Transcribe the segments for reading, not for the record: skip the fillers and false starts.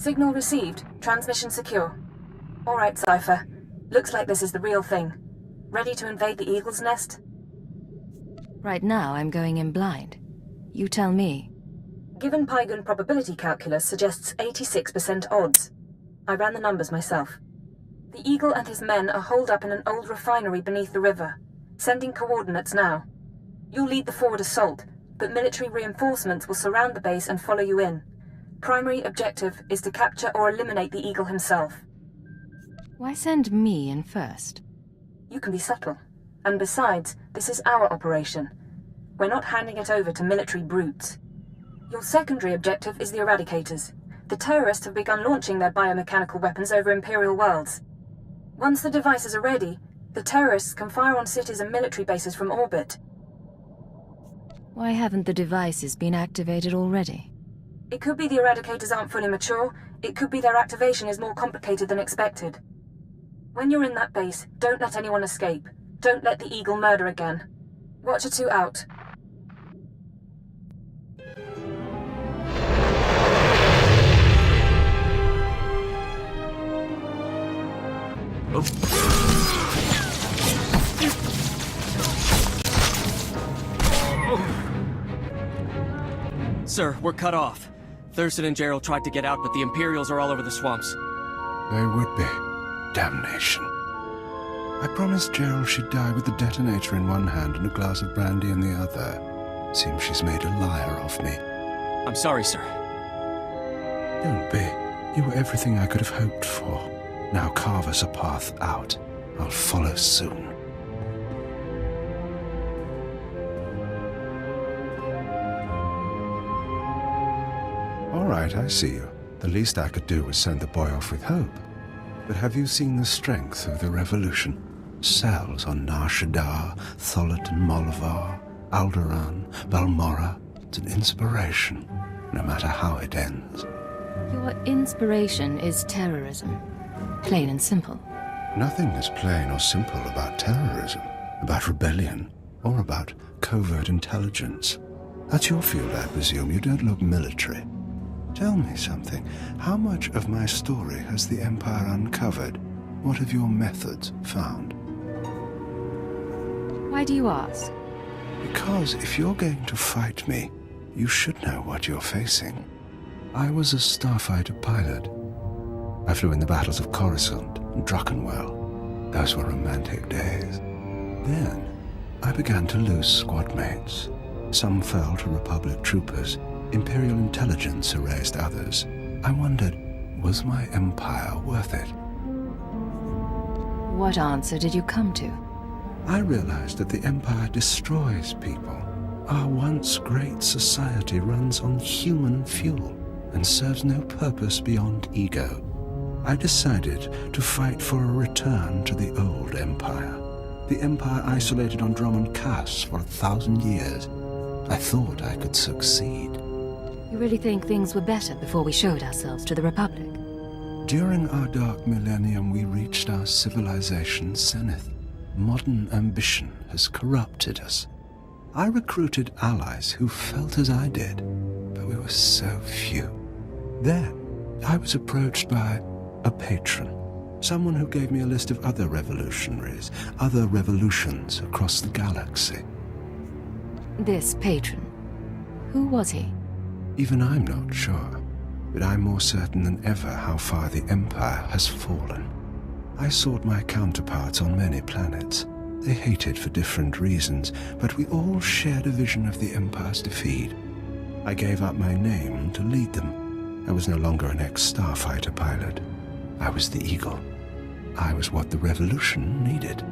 Signal received. Transmission secure. All right, Cipher. Looks like this is the real thing. Ready to invade the Eagle's Nest? Right now, I'm going in blind. You tell me. Given Pygon probability calculus suggests 86% odds. I ran the numbers myself. The Eagle and his men are holed up in an old refinery beneath the river. Sending coordinates now. You'll lead the forward assault, but military reinforcements will surround the base and follow you in. Primary objective is to capture or eliminate the Eagle himself. Why send me in first? You can be subtle. And besides, this is our operation. We're not handing it over to military brutes. Your secondary objective is the Eradicators. The terrorists have begun launching their biomechanical weapons over Imperial worlds. Once the devices are ready, the terrorists can fire on cities and military bases from orbit. Why haven't the devices been activated already? It could be the Eradicators aren't fully mature. It could be their activation is more complicated than expected. When you're in that base, don't let anyone escape. Don't let the Eagle murder again. Watcher 2 out. Sir, we're cut off. Thurston and Gerald tried to get out, but the Imperials are all over the swamps. They would be. Damnation. I promised Gerald she'd die with the detonator in one hand and a glass of brandy in the other. Seems she's made a liar of me. I'm sorry, sir. Don't be. You were everything I could have hoped for. Now carve us a path out. I'll follow soon. All right, I see you. The least I could do was send the boy off with hope. But have you seen the strength of the revolution? Cells on Nar Shaddaa, Tholet and Mollivar, Alderaan, Balmorra. It's an inspiration, no matter how it ends. Your inspiration is terrorism. Plain and simple. Nothing is plain or simple about terrorism, about rebellion, or about covert intelligence. That's your field, I presume. You don't look military. Tell me something. How much of my story has the Empire uncovered? What have your methods found? Why do you ask? Because if you're going to fight me, you should know what you're facing. I was a starfighter pilot. I flew in the battles of Coruscant and Druckenwell. Those were romantic days. Then, I began to lose squad mates. Some fell to Republic troopers. Imperial intelligence erased others. I wondered, was my empire worth it? What answer did you come to? I realized that the empire destroys people. Our once great society runs on human fuel and serves no purpose beyond ego. I decided to fight for a return to the old empire. The empire isolated on Drummond Cass for 1,000 years. I thought I could succeed. You really think things were better before we showed ourselves to the Republic? During our dark millennium, we reached our civilization's zenith. Modern ambition has corrupted us. I recruited allies who felt as I did, but we were so few. Then, I was approached by a patron, someone who gave me a list of other revolutionaries, other revolutions across the galaxy. This patron, who was he? Even I'm not sure, but I'm more certain than ever how far the Empire has fallen. I sought my counterparts on many planets. They hated for different reasons, but we all shared a vision of the Empire's defeat. I gave up my name to lead them. I was no longer an ex-starfighter pilot. I was the Eagle. I was what the Revolution needed.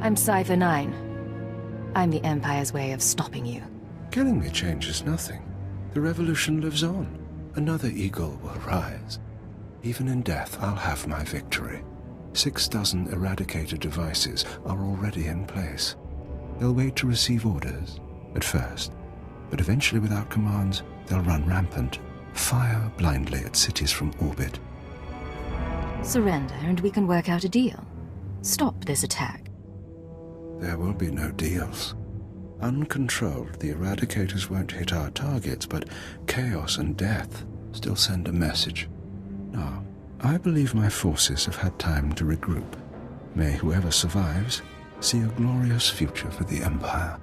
I'm Cipher 9. I'm the Empire's way of stopping you. Killing me changes nothing. The Revolution lives on. Another Eagle will rise. Even in death, I'll have my victory. 6 dozen Eradicator devices are already in place. They'll wait to receive orders, at first. But eventually, without commands, they'll run rampant, fire blindly at cities from orbit. Surrender, and we can work out a deal. Stop this attack. There will be no deals. Uncontrolled, the Eradicators won't hit our targets, but chaos and death, still send a message. Now, I believe my forces have had time to regroup. May whoever survives see a glorious future for the Empire.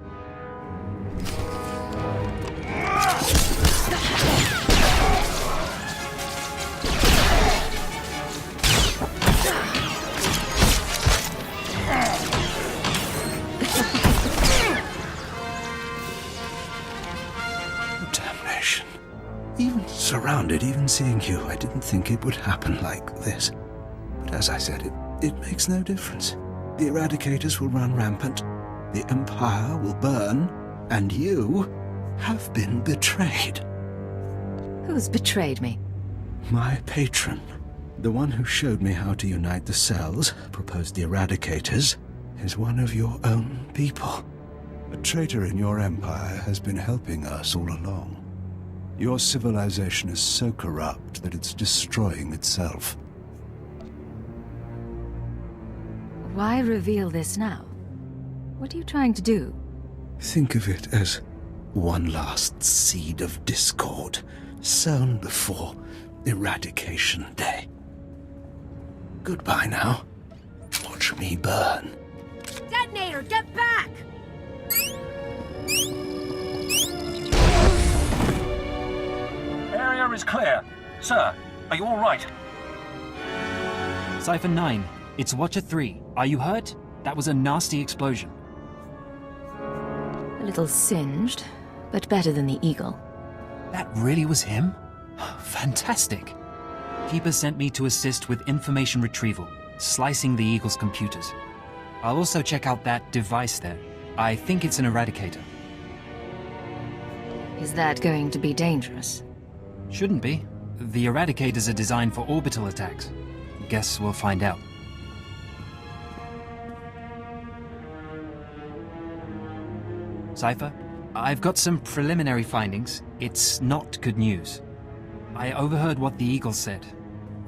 Damnation. Even surrounded, even seeing you, I didn't think it would happen like this. But as I said, it makes no difference. The Eradicators will run rampant, the Empire will burn, and you have been betrayed. Who's betrayed me? My patron, the one who showed me how to unite the cells, proposed the Eradicators, is one of your own people. A traitor in your empire has been helping us all along. Your civilization is so corrupt that it's destroying itself. Why reveal this now? What are you trying to do? Think of it as one last seed of discord, sown before Eradication Day. Goodbye now. Watch me burn. Detonator, get back! Area is clear. Sir, are you all right? Cipher 9, it's Watcher 3. Are you hurt? That was a nasty explosion. A little singed, but better than the Eagle. That really was him? Fantastic. Keeper sent me to assist with information retrieval, slicing the Eagle's computers. I'll also check out that device there. I think it's an Eradicator. Is that going to be dangerous? Shouldn't be. The Eradicators are designed for orbital attacks. Guess we'll find out. Cipher, I've got some preliminary findings. It's not good news. I overheard what the Eagle said.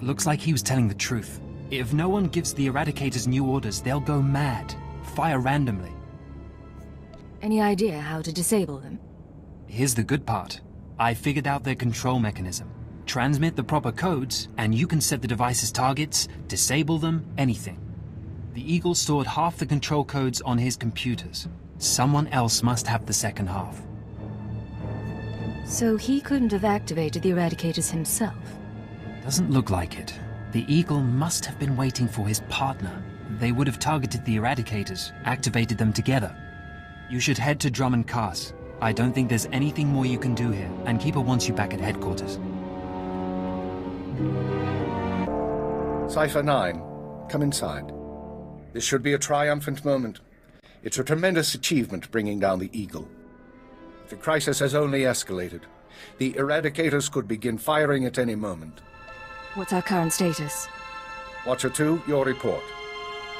Looks like he was telling the truth. If no one gives the Eradicators new orders, they'll go mad. Fire randomly. Any idea how to disable them? Here's the good part. I figured out their control mechanism. Transmit the proper codes, and you can set the device's targets, disable them, anything. The Eagle stored half the control codes on his computers. Someone else must have the second half. So he couldn't have activated the Eradicators himself? Doesn't look like it. The Eagle must have been waiting for his partner. They would have targeted the Eradicators, activated them together. You should head to Drummond Cars. I don't think there's anything more you can do here, and Keeper wants you back at headquarters. Cipher 9, come inside. This should be a triumphant moment. It's a tremendous achievement bringing down the Eagle. The crisis has only escalated. The Eradicators could begin firing at any moment. What's our current status? Watcher 2, your report.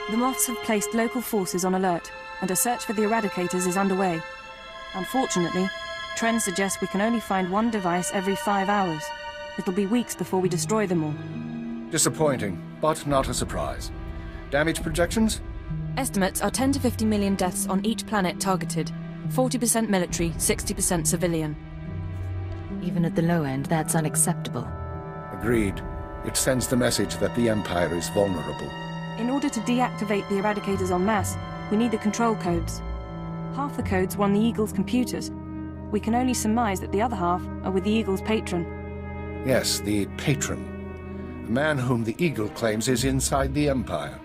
The Moths have placed local forces on alert, and a search for the Eradicators is underway. Unfortunately, trends suggest we can only find one device every 5 hours. It'll be weeks before we destroy them all. Disappointing, but not a surprise. Damage projections? Estimates are 10 to 50 million deaths on each planet targeted. 40% military, 60% civilian. Even at the low end, that's unacceptable. Agreed. It sends the message that the Empire is vulnerable. In order to deactivate the Eradicators en masse, we need the control codes. Half the codes were on the Eagle's computers. We can only surmise that the other half are with the Eagle's patron. Yes, the patron. A man whom the Eagle claims is inside the Empire.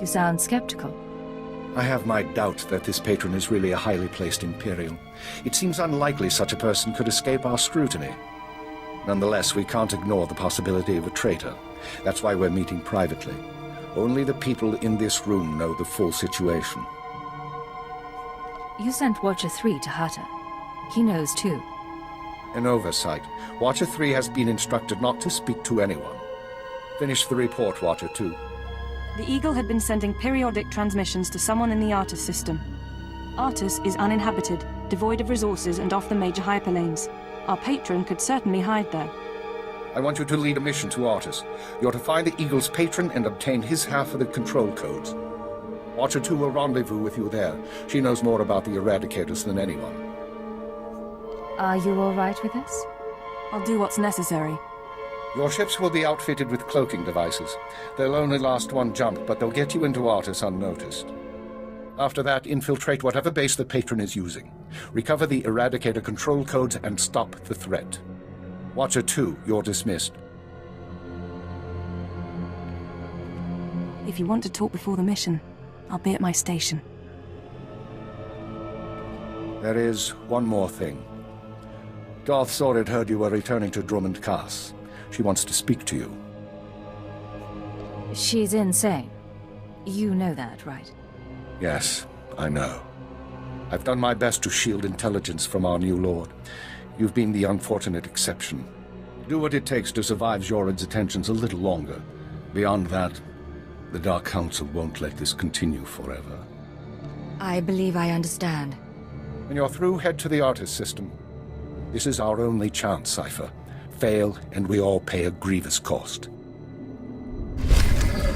You sound skeptical. I have my doubts that this patron is really a highly placed Imperial. It seems unlikely such a person could escape our scrutiny. Nonetheless, we can't ignore the possibility of a traitor. That's why we're meeting privately. Only the people in this room know the full situation. You sent Watcher 3 to Hutta. He knows too. An oversight. Watcher 3 has been instructed not to speak to anyone. Finish the report, Watcher 2. The Eagle had been sending periodic transmissions to someone in the Artus system. Artus is uninhabited, devoid of resources and off the major hyperlanes. Our patron could certainly hide there. I want you to lead a mission to Artus. You're to find the Eagle's patron and obtain his half of the control codes. Watcher 2 will rendezvous with you there. She knows more about the Eradicators than anyone. Are you all right with this? I'll do what's necessary. Your ships will be outfitted with cloaking devices. They'll only last one jump, but they'll get you into Artus unnoticed. After that, infiltrate whatever base the Patron is using. Recover the Eradicator control codes and stop the threat. Watcher 2, you're dismissed. If you want to talk before the mission, I'll be at my station. There is one more thing. Darth Zorid heard you were returning to Drummond Cass. She wants to speak to you. She's insane. You know that, right? Yes, I know. I've done my best to shield intelligence from our new lord. You've been the unfortunate exception. Do what it takes to survive Zorid's attentions a little longer. Beyond that, the Dark Council won't let this continue forever. I believe I understand. When you're through, head to the Artus system. This is our only chance, Cipher. Fail, and we all pay a grievous cost.